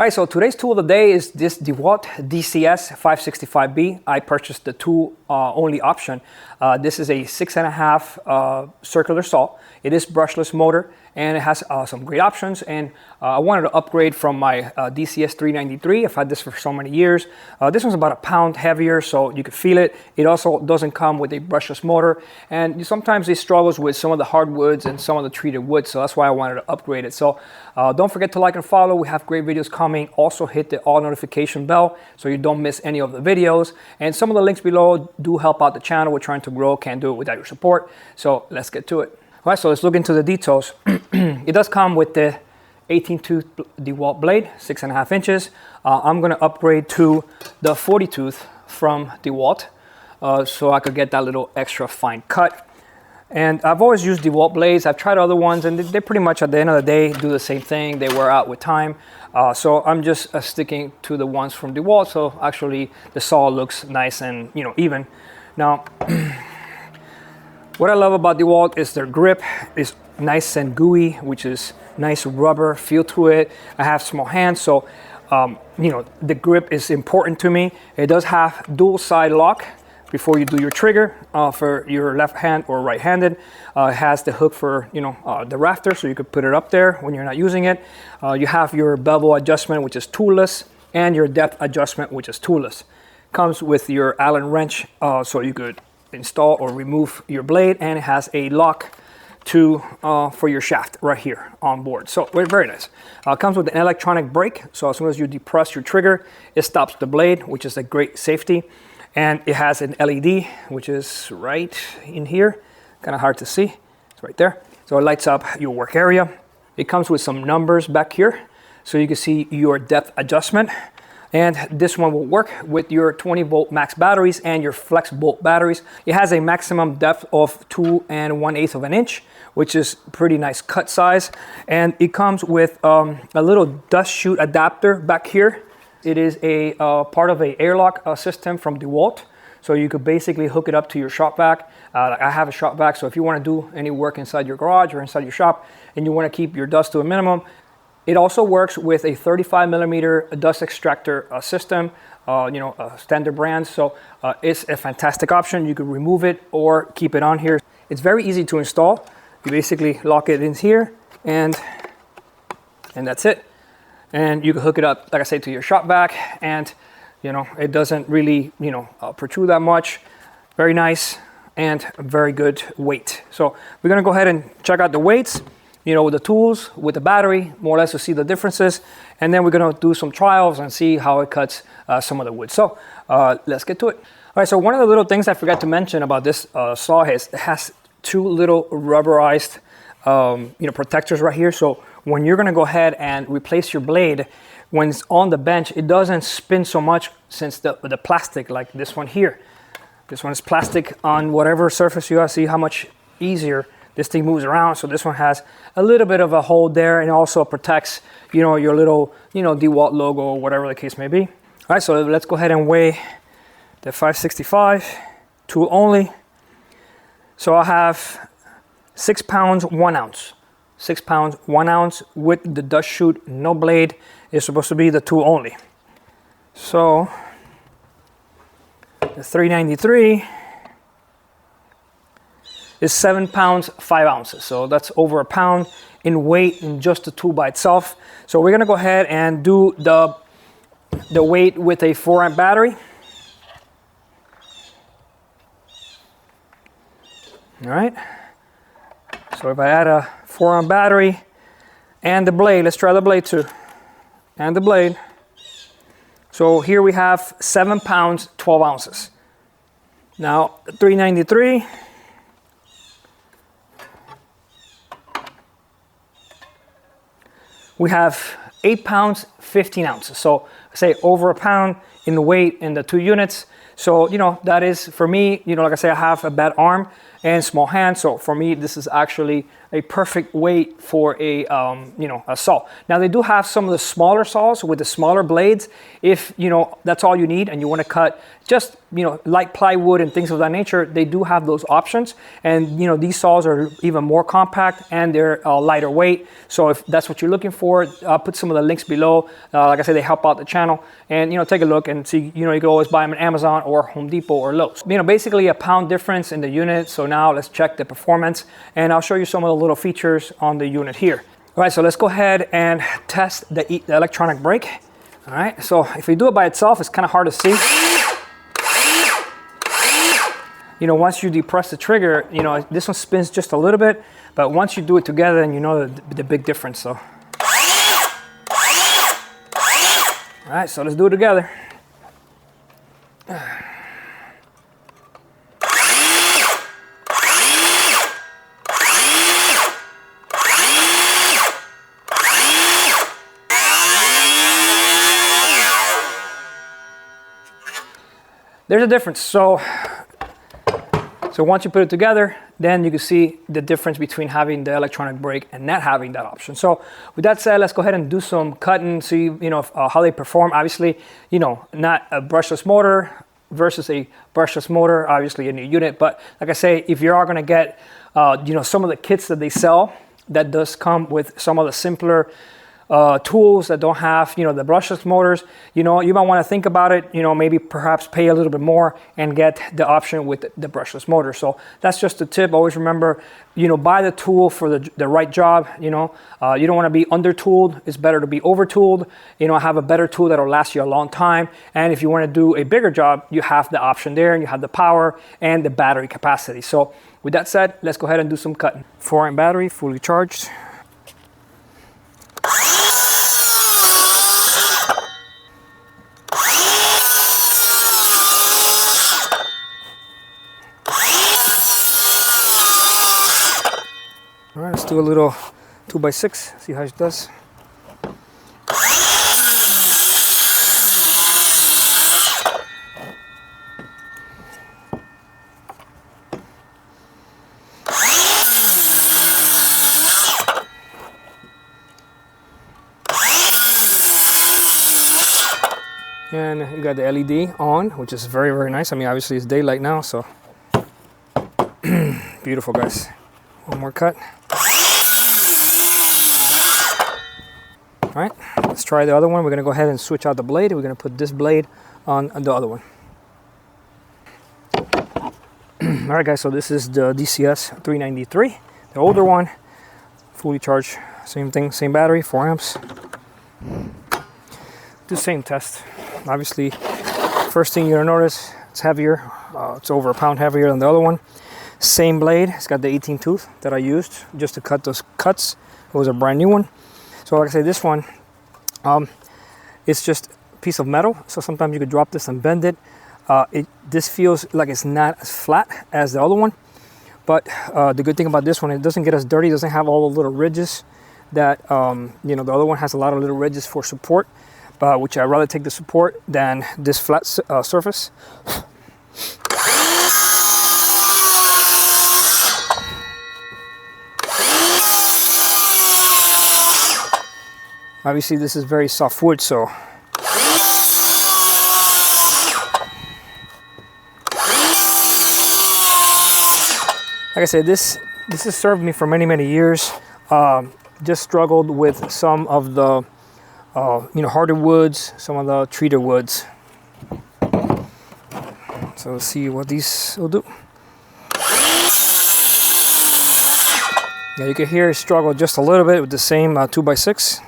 All right, so today's tool of the day is this DeWalt DCS 565B. I purchased the tool only option. This is a 6.5 circular saw. It is brushless motor and it has some great options. And I wanted to upgrade from my DCS 393. I've had this for so many years. This one's about a pound heavier, so you can feel it. It also doesn't come with a brushless motor. And sometimes it struggles with some of the hardwoods and some of the treated wood. So that's why I wanted to upgrade it. So don't forget to like and follow. We have great videos coming. Also hit the all notification bell so you don't miss any of the videos. And some of the links below do help out the channel. We're trying to grow. Can't do it without your support. So let's get to it. All right, so let's look into the details. It does come with the 18-tooth DeWalt blade, 6.5 inches. I'm going to upgrade to the 40-tooth from DeWalt so I could get that little extra fine cut. And I've always used DeWalt blades. I've tried other ones, and they pretty much at the end of the day do the same thing. They wear out with time. So I'm just sticking to the ones from DeWalt. So actually, the saw looks nice and even. Now, what I love about DeWalt is their grip is nice and gooey, which is nice rubber feel to it. I have small hands, so the grip is important to me. It does have dual side lock before you do your trigger for your left hand or right-handed. It has the hook for the rafter, so you could put it up there when you're not using it. You have your bevel adjustment, which is toolless, and your depth adjustment, which is toolless. Comes with your Allen wrench, so you could install or remove your blade, and it has a lock for your shaft right here on board. So very nice. Comes with an electronic brake, so as soon as you depress your trigger, it stops the blade, which is a great safety. And it has an LED, which is right in here. Kind of hard to see. It's right there. So it lights up your work area. It comes with some numbers back here, so you can see your depth adjustment. And this one will work with your 20-volt max batteries and your flex bolt batteries. It has a maximum depth of 2 1/8 of an inch, which is pretty nice cut size. And it comes with a little dust chute adapter back here. It is a part of an airlock system from DeWalt. So you could basically hook it up to your shop vac. I have a shop vac, so if you want to do any work inside your garage or inside your shop and you want to keep your dust to a minimum, it also works with a 35mm dust extractor system, standard brand. So it's a fantastic option. You could remove it or keep it on here. It's very easy to install. You basically lock it in here and that's it. And you can hook it up, like I say, to your shop vac, and it doesn't really protrude that much. Very nice and very good weight. So we're gonna go ahead and check out the weights, with the tools, with the battery, more or less to see the differences. And then we're gonna do some trials and see how it cuts some of the wood. So let's get to it. All right, so one of the little things I forgot to mention about this saw is it has two little rubberized protectors right here. So when you're gonna go ahead and replace your blade, when it's on the bench, it doesn't spin so much since the plastic, like this one here. This one is plastic on whatever surface you have. See how much easier this thing moves around. So this one has a little bit of a hold there, and also protects, your little, DeWalt logo or whatever the case may be. All right, so let's go ahead and weigh the 565 tool only. So I have 6 pounds, 1 ounce. 6 pounds, 1 ounce with the dust chute, no blade. It's supposed to be the tool only. So the 393 is 7 pounds, 5 ounces. So that's over a pound in weight in just the tool by itself. So we're gonna go ahead and do the weight with a 4-amp battery. All right. So if I add a 4-amp battery and the blade, let's try the blade too, and the blade. So here we have 7 pounds, 12 ounces. Now, 393, we have 8 pounds, 15 ounces. So say over a pound in the weight in the 2 units. So, you know, that is for me, you know, like I say, I have a bad arm and small hand. So for me, this is actually a perfect weight for a, you know, a saw. Now they do have some of the smaller saws with the smaller blades. If, you know, that's all you need and you want to cut just, you know, light plywood and things of that nature, they do have those options. And, you know, these saws are even more compact and they're lighter weight. So if that's what you're looking for, I'll put some of the links below. Like I said, they help out the channel, and, you know, take a look and see, you know, you can always buy them on Amazon or Home Depot or Lowe's. You know, basically a pound difference in the unit. So now let's check the performance, and I'll show you some of the little features on the unit here. All right, so let's go ahead and test the electronic brake. All right, so if you do it by itself, it's kind of hard to see. You know, once you depress the trigger, you know, this one spins just a little bit, but once you do it together, then you know the big difference. So, all right, so let's do it together. There's a difference. So once you put it together, then you can see the difference between having the electronic brake and not having that option. So with that said, let's go ahead and do some cutting, see, you know, how they perform. Obviously, you know, not a brushless motor versus a brushless motor, obviously a new unit. But like I say, if you are going to get, you know, some of the kits that they sell, that does come with some of the simpler tools that don't have, you know, the brushless motors, you know, you might want to think about it, you know, maybe perhaps pay a little bit more and get the option with the brushless motor. So that's just a tip. Always remember, you know, buy the tool for the right job. You know, you don't want to be under tooled. It's better to be over tooled. You know, have a better tool that'll last you a long time. And if you want to do a bigger job, you have the option there, and you have the power and the battery capacity. So with that said, let's go ahead and do some cutting. 4-amp battery, fully charged. All right, let's do a little 2x6, see how it does. And you got the LED on, which is very, very nice. I mean, obviously it's daylight now, so beautiful, guys. One more cut. All right, let's try the other one. We're gonna go ahead and switch out the blade. We're gonna put this blade on the other one. All right, guys, so this is the DCS 393, the older one, fully charged, same thing, same battery, 4 amps. Do the same test. Obviously, first thing you're gonna notice, it's heavier. It's over a pound heavier than the other one. Same blade, it's got the 18 tooth that I used just to cut those cuts. It was a brand new one. So like I say, this one, it's just a piece of metal. So sometimes you could drop this and bend it. This feels like it's not as flat as the other one. But the good thing about this one, it doesn't get as dirty. It doesn't have all the little ridges that, you know, the other one has a lot of little ridges for support, which I'd rather take the support than this flat surface. Obviously, this is very soft wood, so. Like I said, this has served me for many, many years. Just struggled with some of the, you know, harder woods, some of the treated woods. So let's see what these will do. Yeah, you can hear it struggle just a little bit with the same 2x6.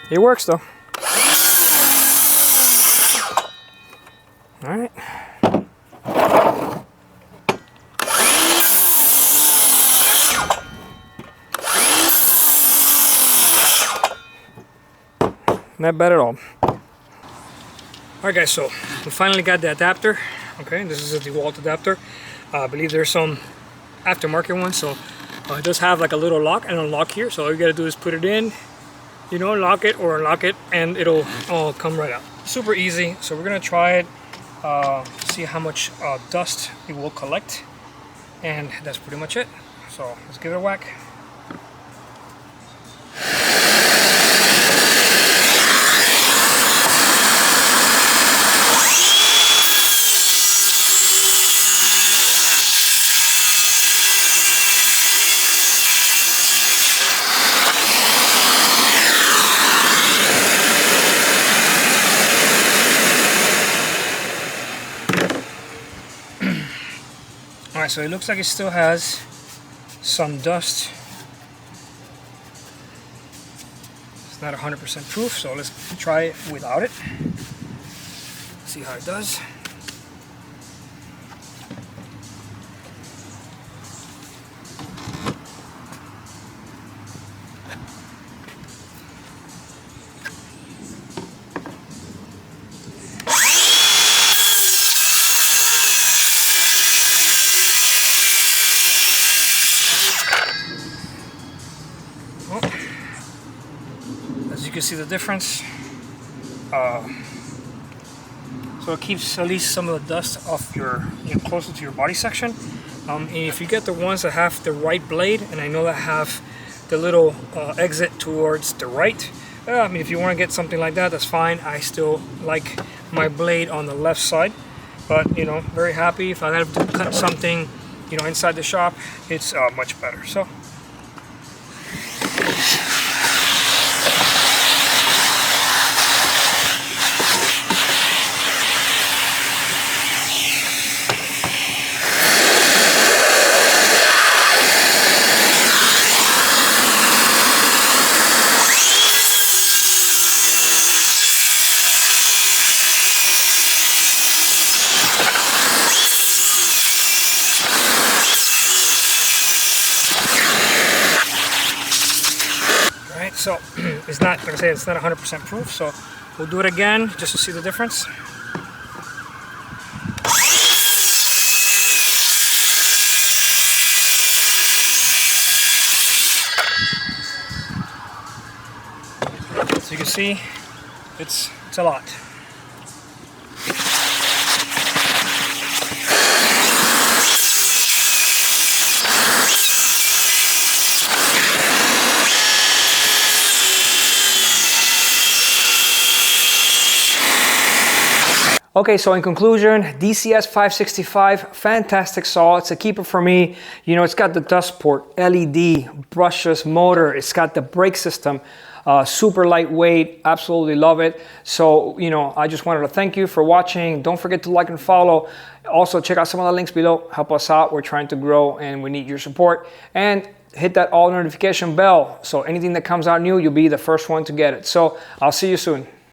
It works though. All right. Not bad at all. All right, guys, so we finally got the adapter. Okay, this is a DeWalt adapter. I believe there's some aftermarket one, so it does have like a little lock and unlock here. So all you gotta do is put it in, you know, lock it or unlock it, and it'll all come right out. Super easy. So we're gonna try it, see how much dust it will collect, and that's pretty much it. So let's give it a whack. Alright, so it looks like it still has some dust. It's not 100% proof, so let's try it without it. See how it does. As you can see the difference, so it keeps at least some of the dust off your, closer to your body section. And if you get the ones that have the right blade, and I know that have the little exit towards the right, I mean, if you want to get something like that, that's fine. I still like my blade on the left side, but very happy. If I have to cut something, inside the shop, it's much better. So. So it's not, like I say, it's not 100% proof, so we'll do it again just to see the difference. So you can see, it's a lot. Okay, so in conclusion, DCS 565, fantastic saw. It's a keeper for me. It's got the dust port, LED, brushless motor. It's got the brake system, super lightweight, absolutely love it. So, I just wanted to thank you for watching. Don't forget to like and follow. Also, check out some of the links below. Help us out. We're trying to grow and we need your support. And hit that all notification bell. So anything that comes out new, you'll be the first one to get it. So I'll see you soon.